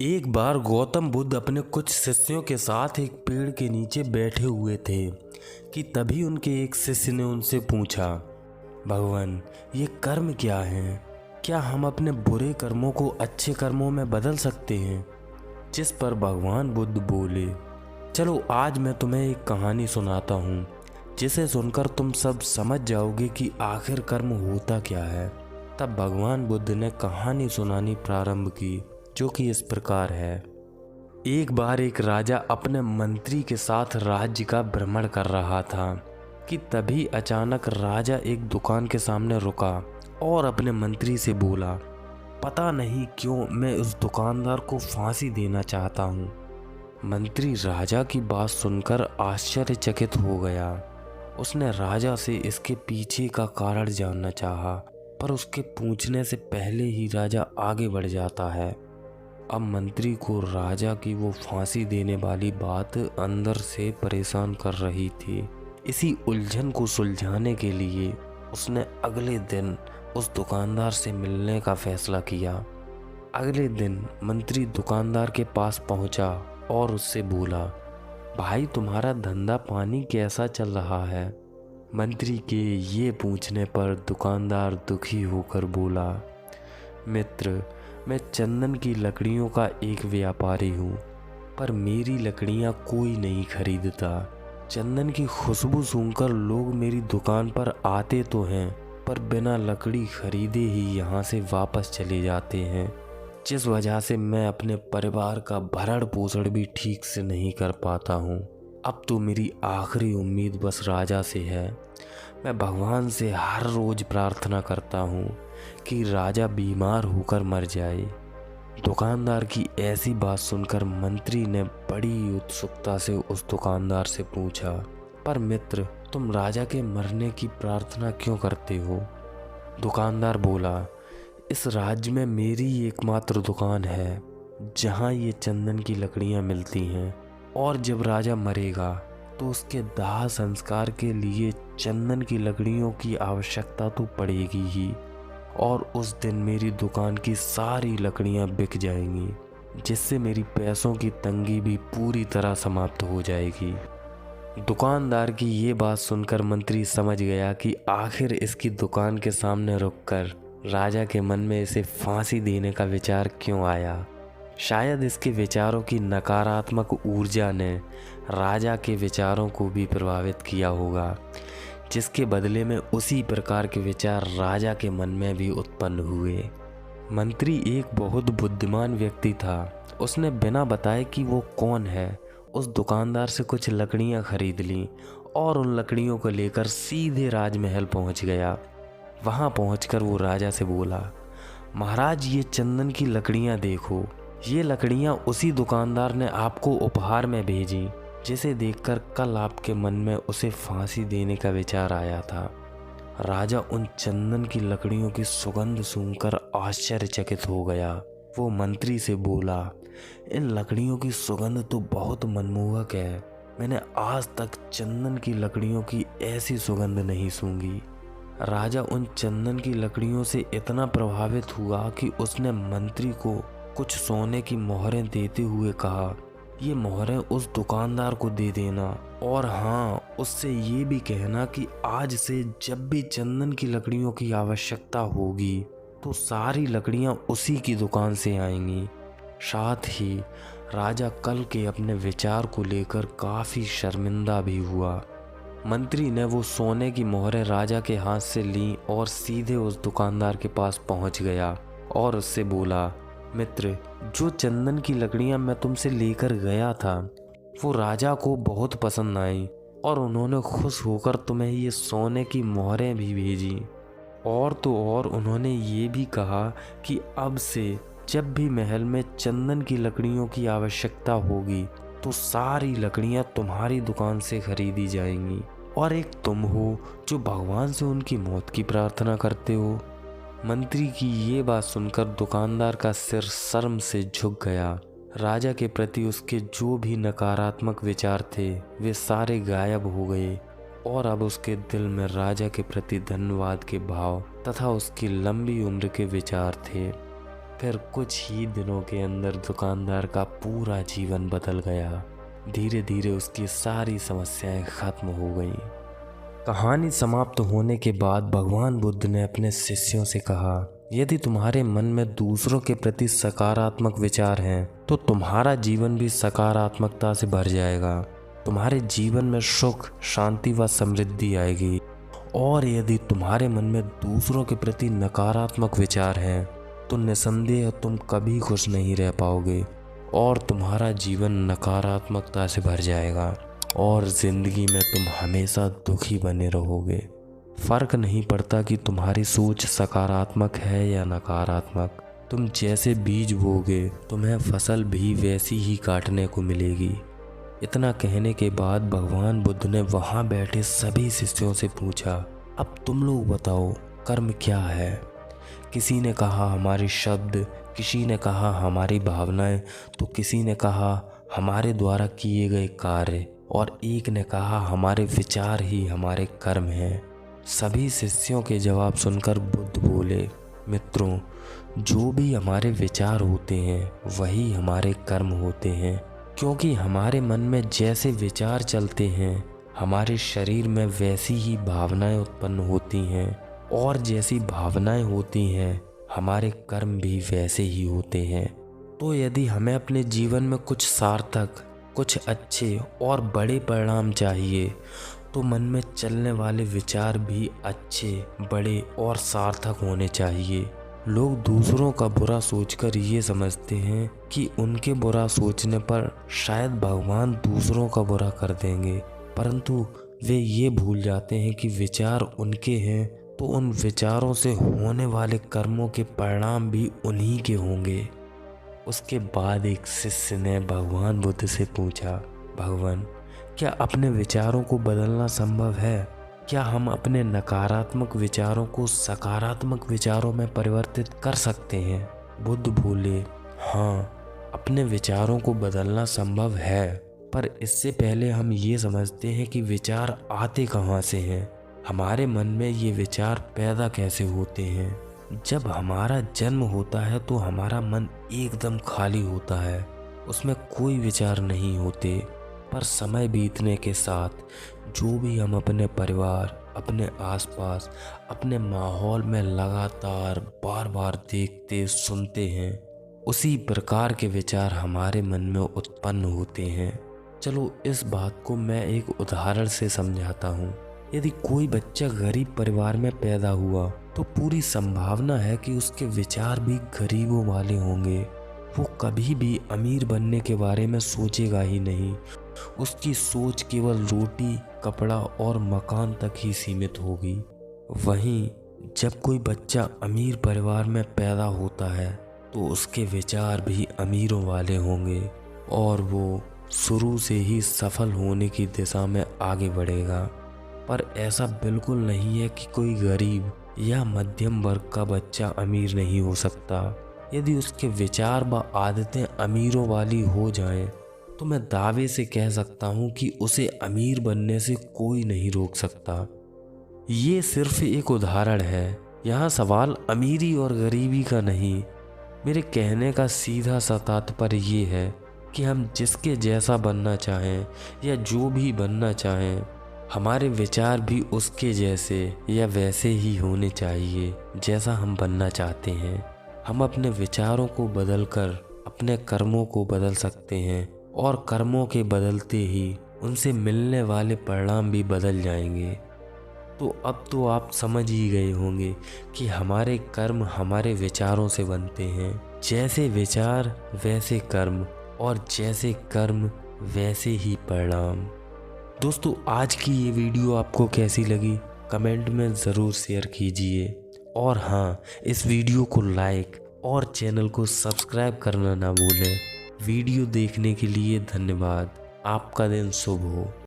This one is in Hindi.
एक बार गौतम बुद्ध अपने कुछ शिष्यों के साथ एक पेड़ के नीचे बैठे हुए थे कि तभी उनके एक शिष्य ने उनसे पूछा, भगवान, ये कर्म क्या हैं? क्या हम अपने बुरे कर्मों को अच्छे कर्मों में बदल सकते हैं? जिस पर भगवान बुद्ध बोले, चलो आज मैं तुम्हें एक कहानी सुनाता हूँ, जिसे सुनकर तुम सब समझ जाओगे कि आखिर कर्म होता क्या है। तब भगवान बुद्ध ने कहानी सुनानी प्रारंभ की, जो कि इस प्रकार है। एक बार एक राजा अपने मंत्री के साथ राज्य का भ्रमण कर रहा था कि तभी अचानक राजा एक दुकान के सामने रुका और अपने मंत्री से बोला, पता नहीं क्यों मैं उस दुकानदार को फांसी देना चाहता हूँ। मंत्री राजा की बात सुनकर आश्चर्यचकित हो गया। उसने राजा से इसके पीछे का कारण जानना चाहा, पर उसके पूछने से पहले ही राजा आगे बढ़ जाता है। अब मंत्री को राजा की वो फांसी देने वाली बात अंदर से परेशान कर रही थी। इसी उलझन को सुलझाने के लिए उसने अगले दिन उस दुकानदार से मिलने का फैसला किया। अगले दिन मंत्री दुकानदार के पास पहुंचा और उससे बोला, भाई, तुम्हारा धंधा पानी कैसा चल रहा है? मंत्री के ये पूछने पर दुकानदार दुखी होकर बोला, मित्र, मैं चंदन की लकड़ियों का एक व्यापारी हूँ, पर मेरी लकड़ियाँ कोई नहीं खरीदता। चंदन की खुशबू सूंघकर लोग मेरी दुकान पर आते तो हैं, पर बिना लकड़ी खरीदे ही यहाँ से वापस चले जाते हैं, जिस वजह से मैं अपने परिवार का भरण पोषण भी ठीक से नहीं कर पाता हूँ। अब तो मेरी आखिरी उम्मीद बस राजा से है। मैं भगवान से हर रोज प्रार्थना करता हूँ कि राजा बीमार होकर मर जाए। दुकानदार की ऐसी बात सुनकर मंत्री ने बड़ी उत्सुकता से उस दुकानदार से पूछा, पर मित्र, तुम राजा के मरने की प्रार्थना क्यों करते हो? दुकानदार बोला, इस राज्य में मेरी एकमात्र दुकान है जहाँ ये चंदन की लकड़ियाँ मिलती हैं, और जब राजा मरेगा तो उसके दाह संस्कार के लिए चंदन की लकड़ियों की आवश्यकता तो पड़ेगी ही, और उस दिन मेरी दुकान की सारी लकड़ियां बिक जाएंगी, जिससे मेरी पैसों की तंगी भी पूरी तरह समाप्त हो जाएगी। दुकानदार की ये बात सुनकर मंत्री समझ गया कि आखिर इसकी दुकान के सामने रुककर राजा के मन में इसे फांसी देने का विचार क्यों आया। शायद इसके विचारों की नकारात्मक ऊर्जा ने राजा के विचारों को भी प्रभावित किया होगा, जिसके बदले में उसी प्रकार के विचार राजा के मन में भी उत्पन्न हुए। मंत्री एक बहुत बुद्धिमान व्यक्ति था। उसने बिना बताए कि वो कौन है उस दुकानदार से कुछ लकड़ियां खरीद लीं और उन लकड़ियों को लेकर सीधे राजमहल पहुंच गया। वहां पहुंचकर वो राजा से बोला, महाराज, ये चंदन की लकड़ियां देखो। ये लकड़ियां उसी दुकानदार ने आपको उपहार में भेजी, जिसे देखकर कल आपके मन में उसे फांसी देने का विचार आया था। राजा उन चंदन की लकड़ियों की सुगंध सूंघकर आश्चर्यचकित हो गया। वो मंत्री से बोला, इन लकड़ियों की सुगंध तो बहुत मनमोहक है। मैंने आज तक चंदन की लकड़ियों की ऐसी सुगंध नहीं सूंघी। राजा उन चंदन की लकड़ियों से इतना प्रभावित हुआ कि उसने मंत्री को कुछ सोने की मोहरें देते हुए कहा, ये मोहरें उस दुकानदार को दे देना, और हाँ, उससे ये भी कहना कि आज से जब भी चंदन की लकड़ियों की आवश्यकता होगी तो सारी लकड़ियाँ उसी की दुकान से आएंगी। साथ ही राजा कल के अपने विचार को लेकर काफ़ी शर्मिंदा भी हुआ। मंत्री ने वो सोने की मोहरें राजा के हाथ से लीं और सीधे उस दुकानदार के पास पहुंच गया और उससे बोला, मित्र, जो चंदन की लकड़ियां मैं तुमसे लेकर गया था वो राजा को बहुत पसंद आई, और उन्होंने खुश होकर तुम्हें ये सोने की मोहरें भी भेजी। और तो और उन्होंने ये भी कहा कि अब से जब भी महल में चंदन की लकड़ियों की आवश्यकता होगी तो सारी लकड़ियां तुम्हारी दुकान से खरीदी जाएंगी, और एक तुम हो जो भगवान से उनकी मौत की प्रार्थना करते हो। मंत्री की ये बात सुनकर दुकानदार का सिर शर्म से झुक गया। राजा के प्रति उसके जो भी नकारात्मक विचार थे वे सारे गायब हो गए, और अब उसके दिल में राजा के प्रति धन्यवाद के भाव तथा उसकी लंबी उम्र के विचार थे। फिर कुछ ही दिनों के अंदर दुकानदार का पूरा जीवन बदल गया। धीरे धीरे उसकी सारी समस्याएं खत्म हो गईं। कहानी समाप्त होने के बाद भगवान बुद्ध ने अपने शिष्यों से कहा, यदि तुम्हारे मन में दूसरों के प्रति सकारात्मक विचार हैं तो तुम्हारा जीवन भी सकारात्मकता से भर जाएगा। तुम्हारे जीवन में सुख, शांति व समृद्धि आएगी। और यदि तुम्हारे मन में दूसरों के प्रति नकारात्मक विचार हैं तो निसंदेह तुम कभी खुश नहीं रह पाओगे और तुम्हारा जीवन नकारात्मकता से भर जाएगा और ज़िंदगी में तुम हमेशा दुखी बने रहोगे। फ़र्क नहीं पड़ता कि तुम्हारी सोच सकारात्मक है या नकारात्मक, तुम जैसे बीज बोगे तुम्हें फसल भी वैसी ही काटने को मिलेगी। इतना कहने के बाद भगवान बुद्ध ने वहाँ बैठे सभी शिष्यों से पूछा, अब तुम लोग बताओ कर्म क्या है। किसी ने कहा हमारे शब्द, किसी ने कहा हमारी भावनाएं, तो किसी ने कहा हमारे द्वारा किए गए कार्य और एक ने कहा हमारे विचार ही हमारे कर्म हैं। सभी शिष्यों के जवाब सुनकर बुद्ध बोले, मित्रों, जो भी हमारे विचार होते हैं वही हमारे कर्म होते हैं, क्योंकि हमारे मन में जैसे विचार चलते हैं हमारे शरीर में वैसी ही भावनाएं उत्पन्न होती हैं और जैसी भावनाएं होती हैं हमारे कर्म भी वैसे ही होते हैं। तो यदि हमें अपने जीवन में कुछ सार्थक, कुछ अच्छे और बड़े परिणाम चाहिए तो मन में चलने वाले विचार भी अच्छे, बड़े और सार्थक होने चाहिए। लोग दूसरों का बुरा सोचकर ये समझते हैं कि उनके बुरा सोचने पर शायद भगवान दूसरों का बुरा कर देंगे, परंतु वे ये भूल जाते हैं कि विचार उनके हैं तो उन विचारों से होने वाले कर्मों के परिणाम भी उन्हीं के होंगे। उसके बाद एक शिष्य ने भगवान बुद्ध से पूछा, भगवान, क्या अपने विचारों को बदलना संभव है? क्या हम अपने नकारात्मक विचारों को सकारात्मक विचारों में परिवर्तित कर सकते हैं? बुद्ध बोले, हाँ, अपने विचारों को बदलना संभव है, पर इससे पहले हम ये समझते हैं कि विचार आते कहाँ से हैं, हमारे मन में ये विचार पैदा कैसे होते हैं। जब हमारा जन्म होता है तो हमारा मन एकदम खाली होता है, उसमें कोई विचार नहीं होते, पर समय बीतने के साथ जो भी हम अपने परिवार, अपने आसपास, अपने माहौल में लगातार बार बार देखते सुनते हैं, उसी प्रकार के विचार हमारे मन में उत्पन्न होते हैं। चलो इस बात को मैं एक उदाहरण से समझाता हूँ। यदि कोई बच्चा गरीब परिवार में पैदा हुआ तो पूरी संभावना है कि उसके विचार भी गरीबों वाले होंगे। वो कभी भी अमीर बनने के बारे में सोचेगा ही नहीं, उसकी सोच केवल रोटी, कपड़ा और मकान तक ही सीमित होगी। वहीं जब कोई बच्चा अमीर परिवार में पैदा होता है तो उसके विचार भी अमीरों वाले होंगे और वो शुरू से ही सफल होने की दिशा में आगे बढ़ेगा। पर ऐसा बिल्कुल नहीं है कि कोई गरीब या मध्यम वर्ग का बच्चा अमीर नहीं हो सकता। यदि उसके विचार व आदतें अमीरों वाली हो जाएं, तो मैं दावे से कह सकता हूँ कि उसे अमीर बनने से कोई नहीं रोक सकता। ये सिर्फ एक उदाहरण है, यहाँ सवाल अमीरी और गरीबी का नहीं। मेरे कहने का सीधा सा तात्पर्य ये है कि हम जिसके जैसा बनना चाहें या जो भी बनना चाहें, हमारे विचार भी उसके जैसे या वैसे ही होने चाहिए जैसा हम बनना चाहते हैं। हम अपने विचारों को बदलकर अपने कर्मों को बदल सकते हैं और कर्मों के बदलते ही उनसे मिलने वाले परिणाम भी बदल जाएंगे। तो अब तो आप समझ ही गए होंगे कि हमारे कर्म हमारे विचारों से बनते हैं। जैसे विचार वैसे कर्म और जैसे कर्म वैसे ही परिणाम। दोस्तों, आज की ये वीडियो आपको कैसी लगी कमेंट में ज़रूर शेयर कीजिए और हाँ, इस वीडियो को लाइक और चैनल को सब्सक्राइब करना ना भूलें। वीडियो देखने के लिए धन्यवाद। आपका दिन शुभ हो।